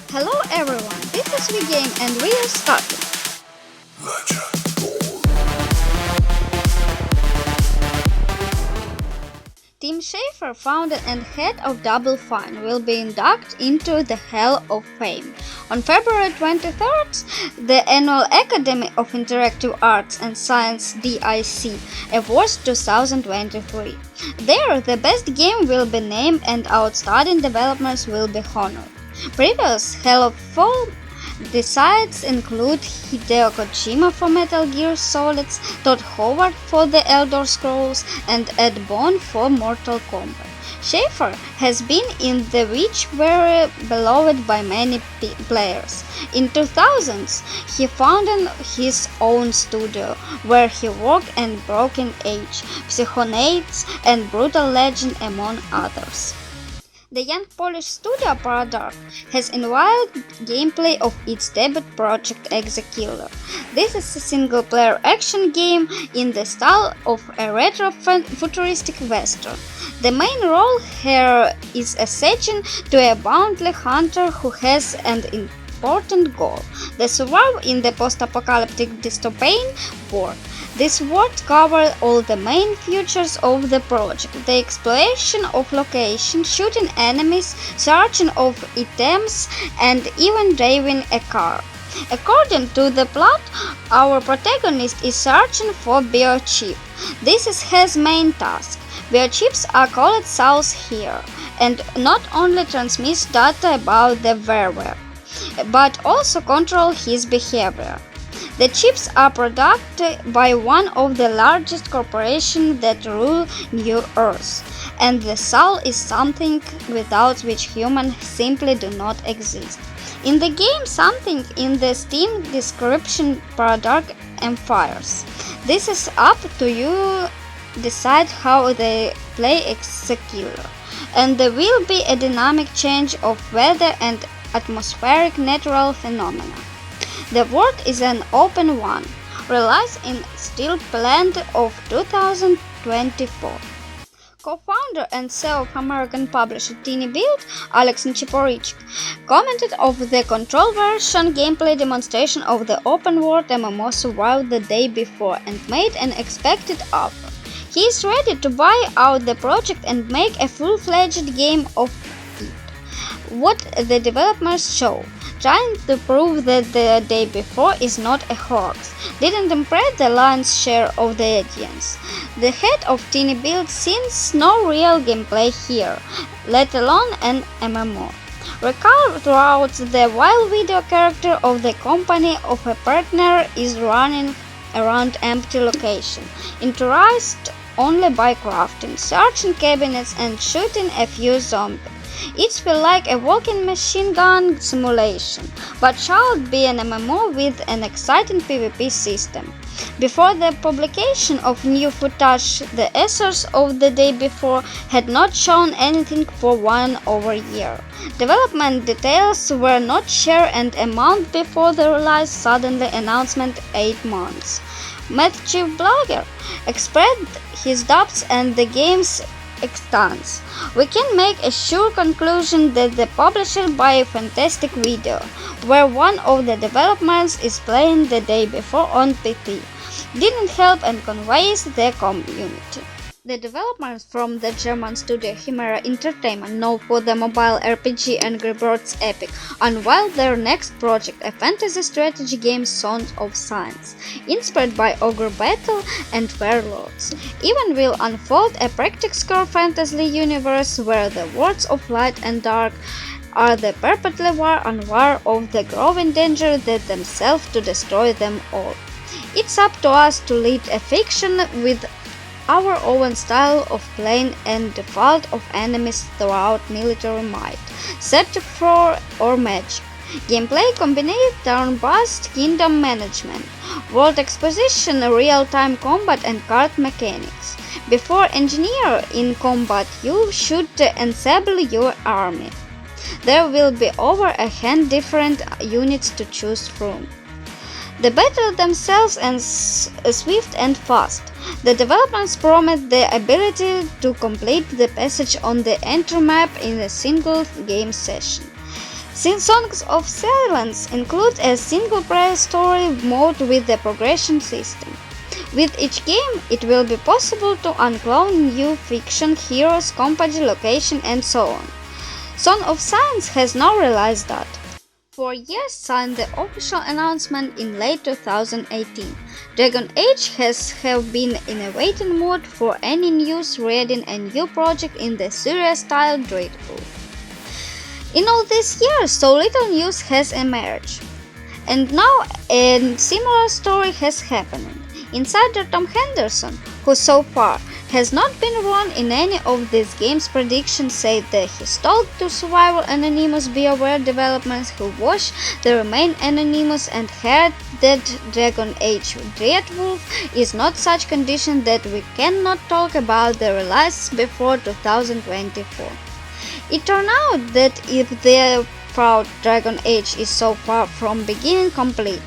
Hello everyone, this is ViGames and we are starting. Tim Schafer, founder and head of Double Fine, will be inducted into the Hall of Fame. On February 23rd, the annual Academy of Interactive Arts and Science D.I.C.E. Awards 2023. There, the best game will be named and outstanding developers will be honored. Previous Hall of Fame decides include Hideo Kojima for Metal Gear Solid, Todd Howard for The Elder Scrolls, and Boon for Mortal Kombat. Shafer has been in the which very beloved by many players. In 2000s, he founded his own studio, where he worked on Broken Age, Psychonauts and Brutal Legend among others. The young Polish studio Paradox has unveiled gameplay of its debut project ExeKiller. This is a single-player action game in the style of a retro-futuristic western. The main role here is a surgeon to a bounty hunter who has an important goal: the survival in the post-apocalyptic dystopian world. This world covers all the main features of the project: the exploration of location, shooting enemies, searching of items, and even driving a car. According to the plot, our protagonist is searching for biochip. This is his main task. Biochips are called souls here, and not only transmit data about the wearer, but also control his behavior. The chips are produced by one of the largest corporations that rule New Earth, and the soul is something without which humans simply do not exist. In the game, something in the Steam description product empires. This is up to you decide how they play ExeKiller, and there will be a dynamic change of weather and atmospheric natural phenomena. The world is an open one, released in still planned of 2024. Co-founder and CEO of American publisher Tiny Build, Alex Nchiporich, commented on the controversial gameplay demonstration of the open-world MMO Survival the day before and made an expected offer. He is ready to buy out the project and make a full-fledged game of it. What the developers show, trying to prove that the day before is not a hoax, didn't impress the lion's share of the audience. The head of Tiny Build sees no real gameplay here, let alone an MMO. Recall throughout the while video character of the company of a partner is running around empty location, interested only by crafting, searching cabinets and shooting a few zombies. It feels like a walking machine gun simulation, but shall be an MMO with an exciting PvP system. Before the publication of new footage, the authors of the day before had not shown anything for over a year. Development details were not shared, and a month before the release, suddenly announcement 8 months. Matthew Blogger expressed his doubts and the game's extents. We can make a sure conclusion that the publisher buy a fantastic video, where one of the developers is playing the day before on PT, didn't help and conveys the community. The developers from the German studio Chimera Entertainment, known for the mobile RPG Angry Birds Epic, unveiled their next project, a fantasy strategy game Sons of Science, inspired by Ogre Battle and Warlords. Even will unfold a practical fantasy universe where the worlds of light and dark are the perpetual war and war of the growing danger that themselves to destroy them all. It's up to us to lead a fiction with our own style of playing and default of enemies throughout military might, subject for or magic. Gameplay combined turn-based kingdom management, world exposition, real-time combat and card mechanics. Before engineer in combat, you should ensemble your army. There will be over 100 different units to choose from. The battles themselves are swift and fast. The developers promise the ability to complete the passage on the entry map in a single game session. Songs of Silence includes a single-player story mode with the progression system. With each game, it will be possible to unclone new fiction, heroes, company, location, and so on. Song of Silence has no release date. 4 years since the official announcement in late 2018, Dragon Age have been in a waiting mode for any news regarding a new project in the series style Dreadwolf. In all these years, so little news has emerged, and now a similar story has happened. Insider Tom Henderson, who so far has not been wrong in any of these games' predictions, said that he talked to Survival Anonymous BioWare developers who watched the Remain Anonymous and heard that Dragon Age Dreadwolf is not such condition that we cannot talk about the release before 2024. It turned out that if the proud Dragon Age is so far from being complete,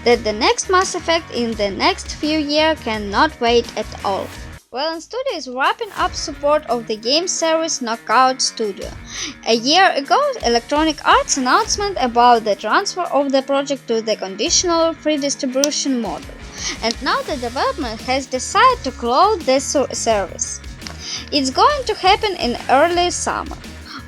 that the next Mass Effect in the next few years cannot wait at all. Wayland Studio is wrapping up support of the game series Knockout Studio. A year ago, Electronic Arts announcement about the transfer of the project to the conditional free distribution model, and now the development has decided to close the service. It's going to happen in early summer.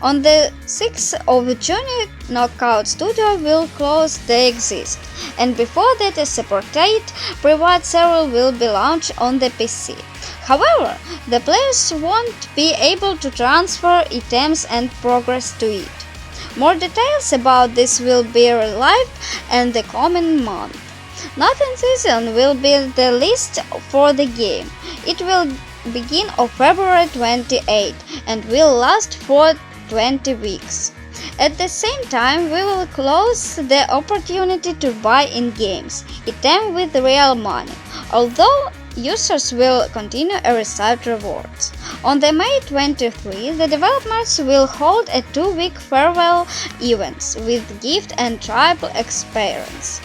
On the 6th of June, Knockout Studio will close the exist, and before that a separate private server will be launched on the PC. However, the players won't be able to transfer items and progress to it. More details about this will be revealed in the coming month. Nothing season will be the list for the game. It will begin on February 28 and will last for 20 weeks. At the same time, we will close the opportunity to buy in games items with real money, although users will continue to receive rewards. On the May 23, the developers will hold a 2-week farewell event with gift and tribal experience.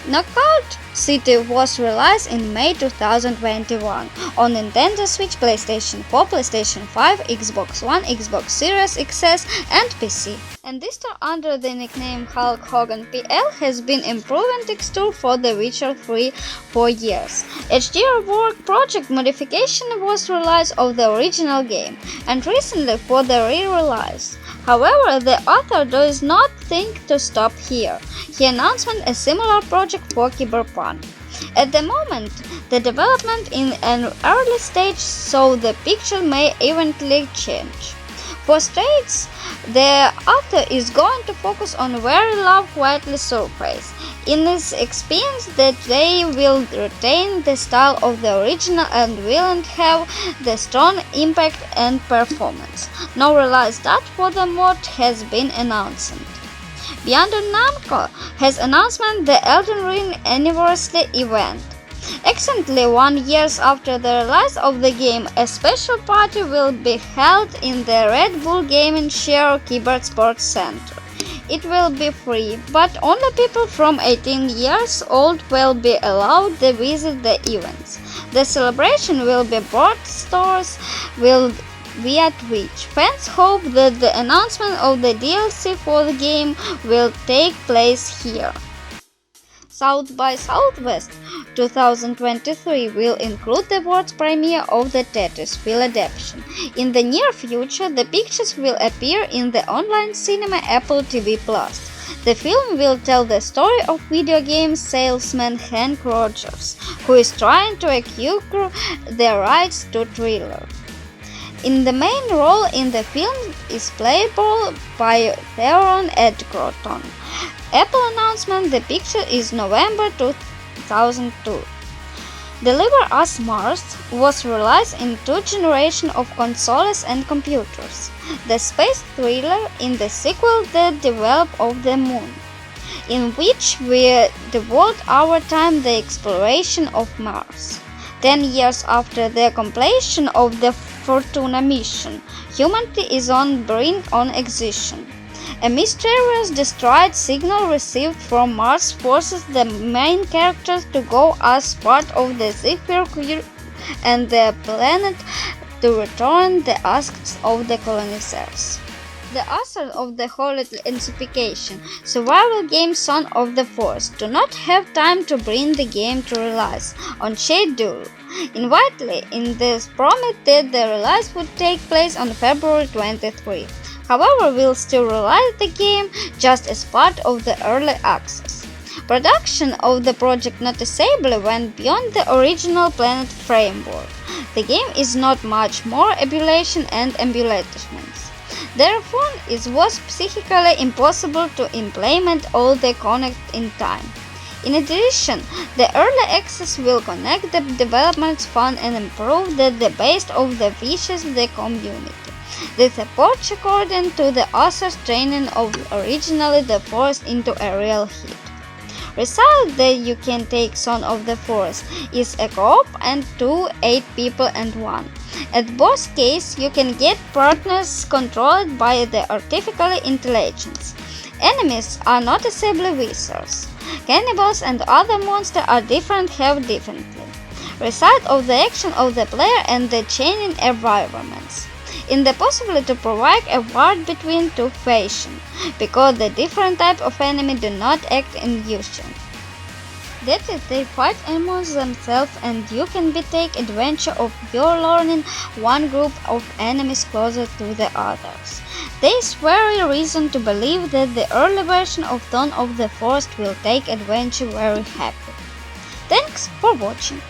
Knockout City was released in May 2021 on Nintendo Switch, PlayStation 4, PlayStation 5, Xbox One, Xbox Series XS, and PC. And this store under the nickname Hulk Hogan PL has been improving texture for The Witcher 3 for years. HD Rework project modification was released of the original game, and recently for the re-release. However, the author does not think to stop here. He announced a similar project for Cyberpunk. At the moment, the development in an early stage, so the picture may eventually change. For Straits, the author is going to focus on very low quality surface. In his experience that they will retain the style of the original and will have the strong impact and performance. No release date for the mod has been announced. Beyond Namco has announced the Elden Ring anniversary event. Exactly 1 year after the release of the game, a special party will be held in the Red Bull Gaming Share Keyboard Sports Center. It will be free, but only people from 18 years old will be allowed to visit the events. The celebration will be broadcast via Twitch. Fans hope that the announcement of the DLC for the game will take place here. South by Southwest 2023 will include the world's premiere of the Tetris film adaptation. In the near future, the pictures will appear in the online cinema Apple TV+. The film will tell the story of video game salesman Hank Rogers, who is trying to acquire the rights to Thriller. In the main role in the film is playable by Theron Edgerton. Apple announcement the picture is November 2002. Deliver Us Mars was released in 2 generations of consoles and computers. The space thriller in the sequel The Develop of the Moon, in which we devote our time the exploration of Mars. 10 years after the completion of the Fortuna mission, humanity is on brink of extinction. A mysterious destroyed signal received from Mars forces the main characters to go as part of the Zephyr crew and the planet to return the asks of the colonizers. The authors of the whole intensification survival game Son of the Forest do not have time to bring the game to release on schedule. Initially, in the promised that the release would take place on February 23. However, will still release the game just as part of the early access. Production of the project noticeably went beyond the original planned framework. The game is not much more emulation and embellishments. Therefore, it was psychically impossible to implement all the connect in time. In addition, the early access will connect the development's fun and improve the base of the wishes of the community. This approach, according to the author's training of originally the Forest into a real hit. Result that you can take Son of the Forest is a co-op and 2, 8 people and 1. At both cases, you can get partners controlled by the artificial intelligence. Enemies are noticeably wizards. Cannibals and other monsters are have differently. Result of the action of the player and the changing environments. In the possibility to provide a war between two factions, because the different types of enemy do not act in unison. That is, they fight amongst themselves and you can take advantage of your learning one group of enemies closer to the others. There is very reason to believe that the early version of Son of the Forest will take advantage very happy. Thanks for watching.